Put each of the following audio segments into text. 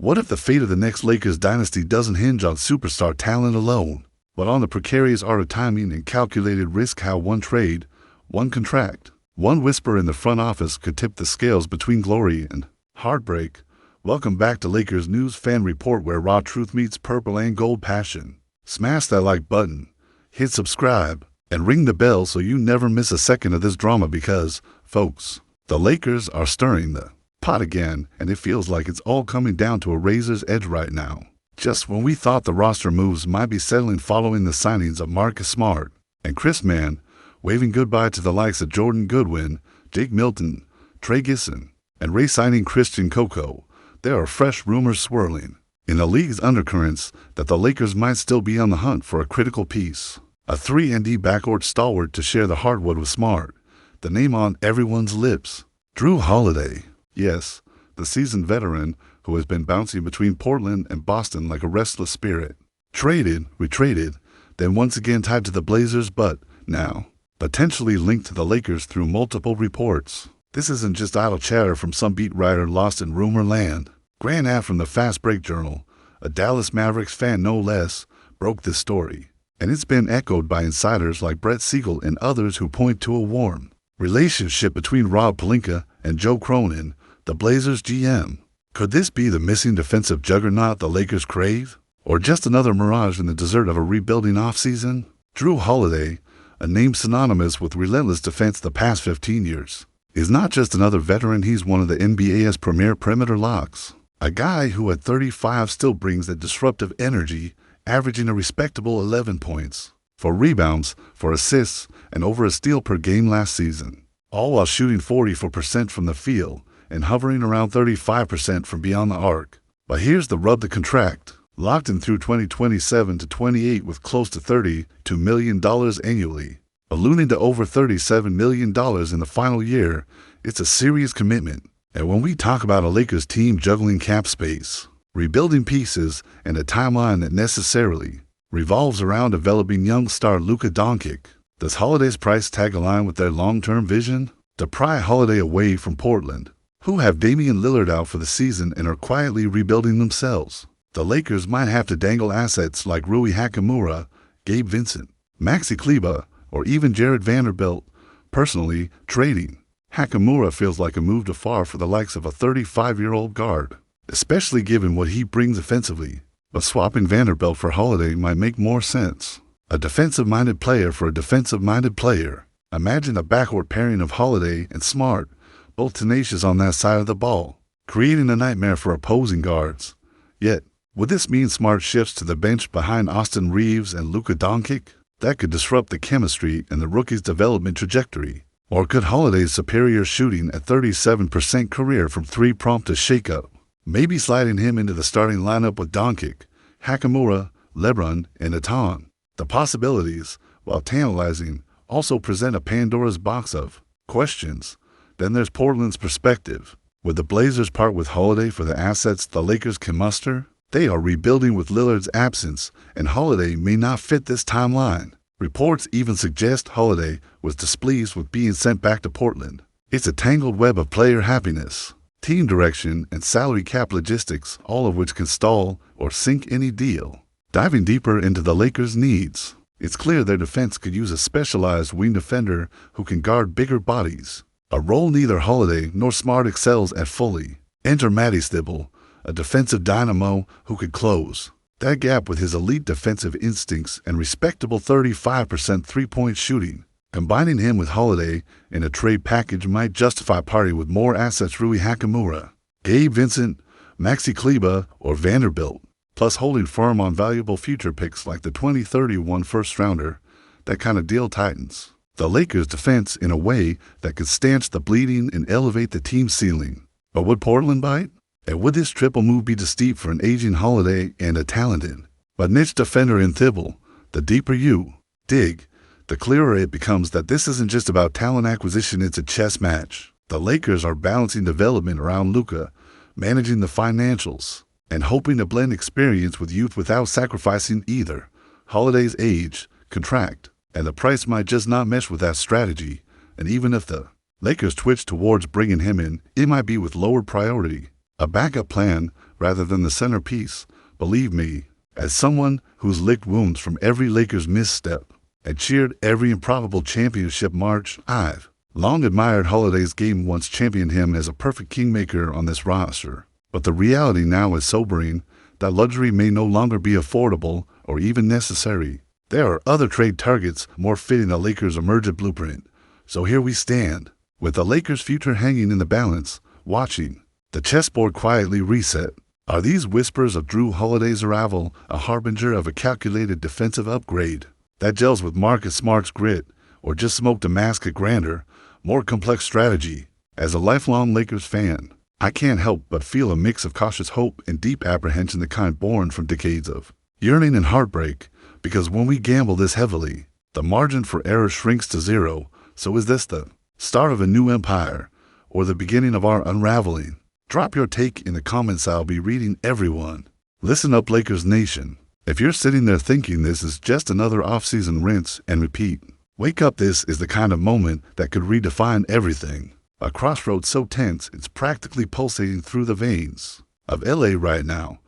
What if the fate of the next Lakers dynasty doesn't hinge on superstar talent alone, but on the precarious art of timing and calculated risk? How one trade, one contract, one whisper in the front office could tip the scales between glory and heartbreak. Welcome back to Lakers News Fan Report, where raw truth meets purple and gold passion. Smash that like button, hit subscribe, and ring the bell so you never miss a second of this drama because, folks, the Lakers are stirring the pot again, and it feels like it's all coming down to a razor's edge right now. Just when we thought the roster moves might be settling following the signings of Marcus Smart and Chris Mann, waving goodbye to the likes of Jordan Goodwin, Jake Milton, Trey Gisson, and re-signing Christian Coco, there are fresh rumors swirling in the league's undercurrents that the Lakers might still be on the hunt for a critical piece, a 3-and-D backcourt stalwart to share the hardwood with Smart. The name on everyone's lips, Jrue Holiday. Yes, the seasoned veteran who has been bouncing between Portland and Boston like a restless spirit. Traded, retraded, then once again tied to the Blazers, but now potentially linked to the Lakers through multiple reports. This isn't just idle chatter from some beat writer lost in rumor land. Grant Aft from the Fast Break Journal, a Dallas Mavericks fan no less, broke this story, and it's been echoed by insiders like Brett Siegel and others who point to a warm relationship between Rob Pelinka and Joe Cronin, the Blazers GM. Could this be the missing defensive juggernaut the Lakers crave? Or just another mirage in the desert of a rebuilding offseason? Jrue Holiday, a name synonymous with relentless defense the past 15 years, is not just another veteran, he's one of the NBA's premier perimeter locks. A guy who at 35 still brings that disruptive energy, averaging a respectable 11 points, 4 rebounds, 4 assists, and over a steal per game last season, all while shooting 44% from the field and hovering around 35% from beyond the arc. But here's the rub: the contract, locked in through 2027 to 28 with close to $32 million annually, ballooning to over $37 million in the final year. It's a serious commitment. And when we talk about a Lakers team juggling cap space, rebuilding pieces, and a timeline that necessarily revolves around developing young star Luka Doncic, does Holiday's price tag align with their long-term vision? To pry Holiday away from Portland, who have Damian Lillard out for the season and are quietly rebuilding themselves, the Lakers might have to dangle assets like Rui Hachimura, Gabe Vincent, Maxi Kleber, or even Jared Vanderbilt. Personally, trading Hachimura feels like a move too far for the likes of a 35-year-old guard, especially given what he brings offensively. But swapping Vanderbilt for Holiday might make more sense. A defensive-minded player for a defensive-minded player. Imagine a backcourt pairing of Holiday and Smart, both tenacious on that side of the ball, creating a nightmare for opposing guards. Yet, would this mean Smart shifts to the bench behind Austin Reeves and Luka Doncic? That could disrupt the chemistry and the rookie's development trajectory. Or could Holiday's superior shooting at 37% career from three prompt a shakeup, maybe sliding him into the starting lineup with Doncic, Hachimura, LeBron, and Atan? The possibilities, while tantalizing, also present a Pandora's box of questions. Then there's Portland's perspective. Would the Blazers part with Holiday for the assets the Lakers can muster? They are rebuilding with Lillard's absence, and Holiday may not fit this timeline. Reports even suggest Holiday was displeased with being sent back to Portland. It's a tangled web of player happiness, team direction, and salary cap logistics, all of which can stall or sink any deal. Diving deeper into the Lakers' needs, it's clear their defense could use a specialized wing defender who can guard bigger bodies, a role neither Holiday nor Smart excels at fully. Enter Matty Stibble, a defensive dynamo who could close that gap with his elite defensive instincts and respectable 35% three-point shooting. Combining him with Holiday in a trade package might justify parting with more assets: Rui Hachimura, Gabe Vincent, Maxi Kleber, or Vanderbilt, plus holding firm on valuable future picks like the 2031 first-rounder. That kind of deal tightens the Lakers' defense in a way that could stanch the bleeding and elevate the team's ceiling. But would Portland bite? And would this triple move be too steep for an aging Holiday and a talented but niche defender in Thibault? The deeper you dig, the clearer it becomes that this isn't just about talent acquisition, it's a chess match. The Lakers are balancing development around Luka, managing the financials, and hoping to blend experience with youth without sacrificing either Holiday's age, contract, and the price might just not mesh with that strategy. And even if the Lakers twitch towards bringing him in, it might be with lower priority. A backup plan rather than the centerpiece. Believe me, as someone who's licked wounds from every Lakers misstep and cheered every improbable championship march, I've long admired Holiday's game once championed him as a perfect kingmaker on this roster. But the reality now is sobering. That luxury may no longer be affordable or even necessary. There are other trade targets more fitting the Lakers' emergent blueprint. So here we stand, with the Lakers' future hanging in the balance, watching the chessboard quietly reset. Are these whispers of Drew Holiday's arrival a harbinger of a calculated defensive upgrade that gels with Marcus Smart's grit, or just smoke to mask a grander, more complex strategy? As a lifelong Lakers fan, I can't help but feel a mix of cautious hope and deep apprehension, the kind born from decades of yearning and heartbreak, because when we gamble this heavily, the margin for error shrinks to zero. So is this the start of a new empire, or the beginning of our unraveling? Drop your take in the comments. I'll be reading everyone. Listen up, Lakers Nation. If you're sitting there thinking this is just another off-season rinse and repeat, wake up. This is the kind of moment that could redefine everything. A crossroads so tense it's practically pulsating through the veins of LA right now.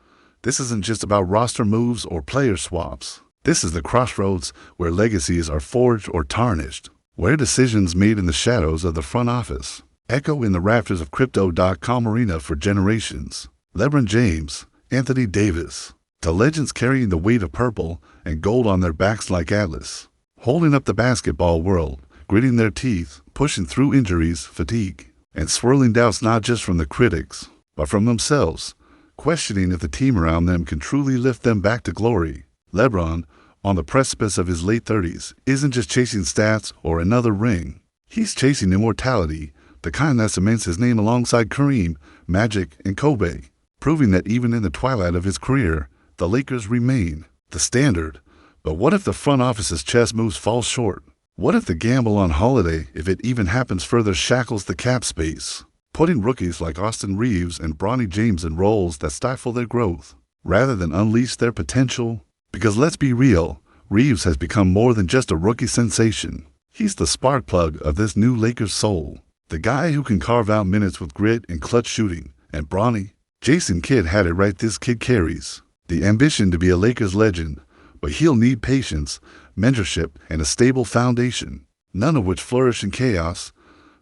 This isn't just about roster moves or player swaps. This is the crossroads where legacies are forged or tarnished, where decisions made in the shadows of the front office echo in the rafters of Crypto.com arena for generations. LeBron James, Anthony Davis, the legends carrying the weight of purple and gold on their backs like Atlas, holding up the basketball world, gritting their teeth, pushing through injuries, fatigue, and swirling doubts not just from the critics, but from themselves, questioning if the team around them can truly lift them back to glory. LeBron, on the precipice of his late 30s, isn't just chasing stats or another ring. He's chasing immortality, the kind that cements his name alongside Kareem, Magic, and Kobe, proving that even in the twilight of his career, the Lakers remain the standard. But what if the front office's chess moves fall short? What if the gamble on Holiday, if it even happens, further shackles the cap space, putting rookies like Austin Reeves and Bronny James in roles that stifle their growth, rather than unleash their potential? Because let's be real, Reeves has become more than just a rookie sensation. He's the spark plug of this new Lakers soul, the guy who can carve out minutes with grit and clutch shooting. And Bronny, Jason Kidd had it right. This kid carries the ambition to be a Lakers legend, but he'll need patience, mentorship, and a stable foundation, none of which flourish in chaos.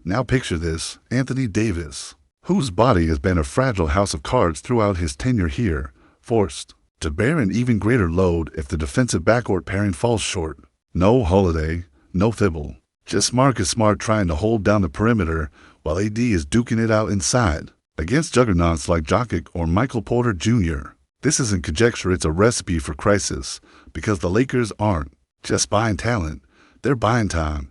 Now picture this: Anthony Davis, whose body has been a fragile house of cards throughout his tenure here, forced to bear an even greater load if the defensive backcourt pairing falls short. No Holiday, no Thibault, just Marcus Smart trying to hold down the perimeter while AD is duking it out inside against juggernauts like Jokic or Michael Porter Jr. This isn't conjecture, it's a recipe for crisis, because the Lakers aren't just buying talent, they're buying time.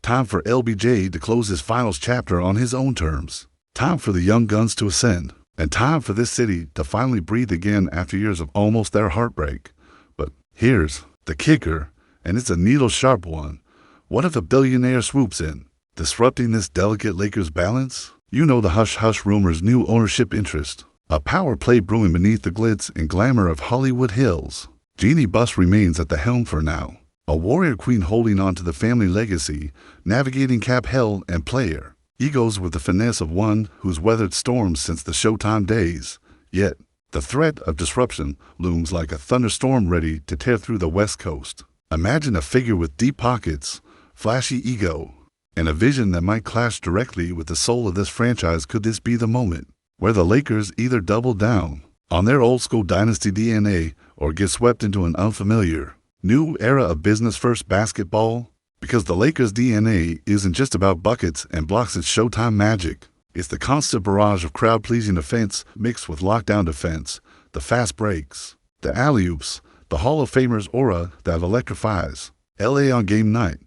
Time for LBJ to close his finals chapter on his own terms. Time for the young guns to ascend. And time for this city to finally breathe again after years of almost their heartbreak. But here's the kicker, and it's a needle-sharp one. What if a billionaire swoops in, disrupting this delicate Lakers balance? You know the hush-hush rumors, new ownership interest, a power play brewing beneath the glitz and glamour of Hollywood Hills. Jeannie Buss remains at the helm for now, a warrior queen holding on to the family legacy, navigating cap hell and player egos with the finesse of one who's weathered storms since the Showtime days. Yet, the threat of disruption looms like a thunderstorm ready to tear through the West Coast. Imagine a figure with deep pockets, flashy ego, and a vision that might clash directly with the soul of this franchise. Could this be the moment where the Lakers either double down on their old-school dynasty DNA or get swept into an unfamiliar new era of business-first basketball? Because the Lakers' DNA isn't just about buckets and blocks, it's Showtime magic. It's the constant barrage of crowd-pleasing offense mixed with lockdown defense, the fast breaks, the alley-oops, the Hall of Famers aura that electrifies LA on game night.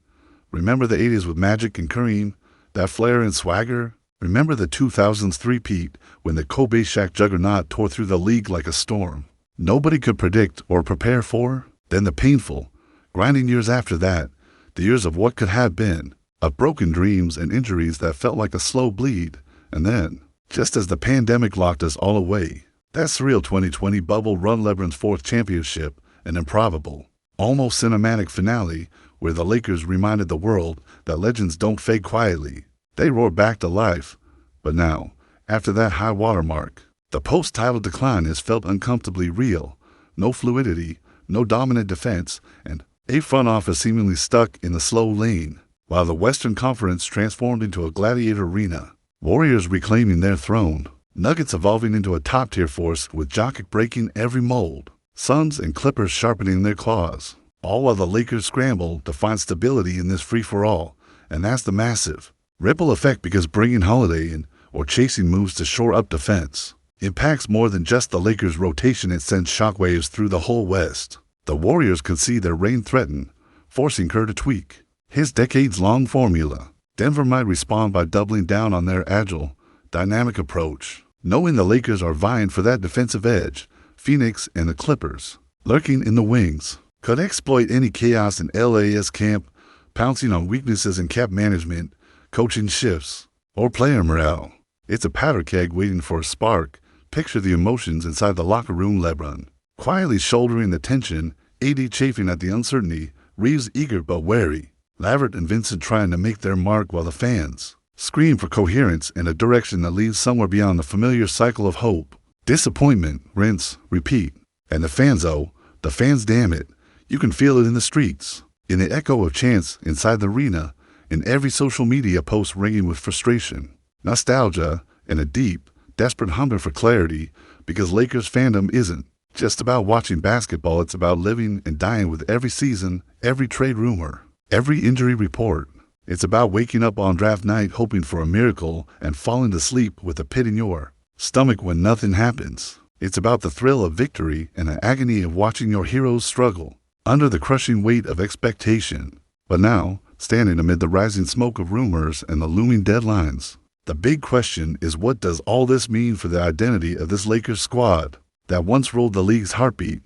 Remember the 80s with Magic and Kareem, that flair and swagger? Remember the 2000s three-peat when the Kobe Shaq juggernaut tore through the league like a storm nobody could predict or prepare for? Then the painful, grinding years after that, the years of what could have been, of broken dreams and injuries that felt like a slow bleed. And then, just as the pandemic locked us all away, that surreal 2020 bubble run, LeBron's fourth championship, an improbable, almost cinematic finale where the Lakers reminded the world that legends don't fade quietly. They roar back to life. But now, after that high watermark, The post-title decline has felt uncomfortably real. No fluidity, no dominant defense, and a front office seemingly stuck in the slow lane. While the Western Conference transformed into a gladiator arena, Warriors reclaiming their throne, Nuggets evolving into a top-tier force with Jokic breaking every mold, Suns and Clippers sharpening their claws, all while the Lakers scramble to find stability in this free-for-all. And that's the massive ripple effect, because bringing Holiday in or chasing moves to shore up defense impacts more than just the Lakers' rotation. It sends shockwaves through the whole West. The Warriors can see their reign threaten, forcing Kerr to tweak his decades-long formula. Denver might respond by doubling down on their agile, dynamic approach, knowing the Lakers are vying for that defensive edge. Phoenix and the Clippers, lurking in the wings, could exploit any chaos in LA's camp, pouncing on weaknesses in cap management, coaching shifts, or player morale. It's a powder keg waiting for a spark. Picture the emotions inside the locker room. LeBron quietly shouldering the tension, AD chafing at the uncertainty, Reeves eager but wary, Lavert and Vincent trying to make their mark, while the fans scream for coherence and a direction that leads somewhere beyond the familiar cycle of hope, disappointment, rinse, repeat. And the fans, oh, the fans, damn it, you can feel it in the streets, in the echo of chants inside the arena, in every social media post ringing with frustration, nostalgia, and a deep, desperate hunger for clarity, because Lakers fandom isn't just about watching basketball. It's about living and dying with every season, every trade rumor, every injury report. It's about waking up on draft night hoping for a miracle and falling to sleep with a pit in your stomach when nothing happens. It's about the thrill of victory and the agony of watching your heroes struggle under the crushing weight of expectation. But now, standing amid the rising smoke of rumors and the looming deadlines, the big question is, what does all this mean for the identity of this Lakers squad that once ruled the league's heartbeat?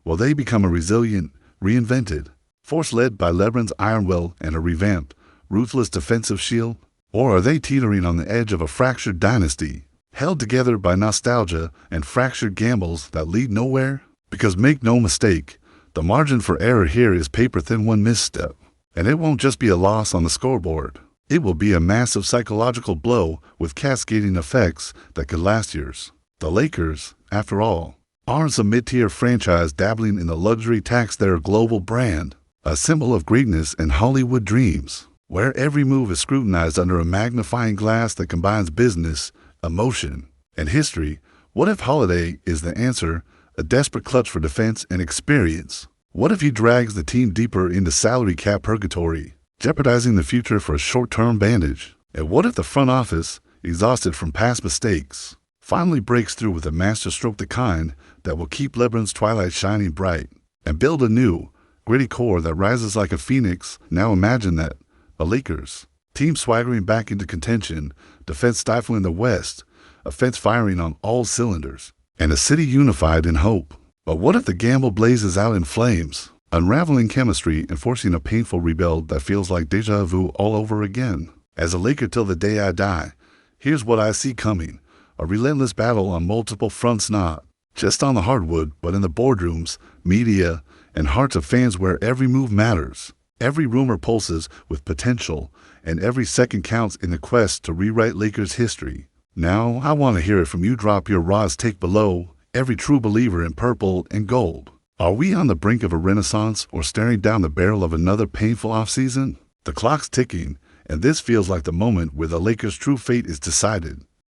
Will they become a resilient, reinvented force led by LeBron's iron will and a revamped, ruthless defensive shield? Or are they teetering on the edge of a fractured dynasty, held together by nostalgia and fractured gambles that lead nowhere? Because make no mistake, the margin for error here is paper-thin. One misstep, and it won't just be a loss on the scoreboard. It will be a massive psychological blow with cascading effects that could last years. The Lakers, after all, aren't a mid-tier franchise dabbling in the luxury tax. They're a global brand, a symbol of greatness and Hollywood dreams, where every move is scrutinized under a magnifying glass that combines business, emotion, and history. What if Holiday is the answer, a desperate clutch for defense and experience? What if he drags the team deeper into salary cap purgatory, jeopardizing the future for a short-term bandage? And what if the front office, exhausted from past mistakes, finally breaks through with a masterstroke, the kind that will keep LeBron's twilight shining bright, and build a new, gritty core that rises like a phoenix? Now imagine that, a Lakers team swaggering back into contention, defense stifling the West, offense firing on all cylinders, and a city unified in hope. But what if the gamble blazes out in flames, unraveling chemistry and forcing a painful rebuild that feels like deja vu all over again? As a Laker till the day I die, here's what I see coming: a relentless battle on multiple fronts, not just on the hardwood, but in the boardrooms, media, and hearts of fans, where every move matters, every rumor pulses with potential, and every second counts in the quest to rewrite Lakers history. Now, I want to hear it from you. Drop your raw take below. Every true believer in purple and gold, are we on the brink of a renaissance or staring down the barrel of another painful offseason? The clock's ticking, and this feels like the moment where the Lakers' true fate is decided.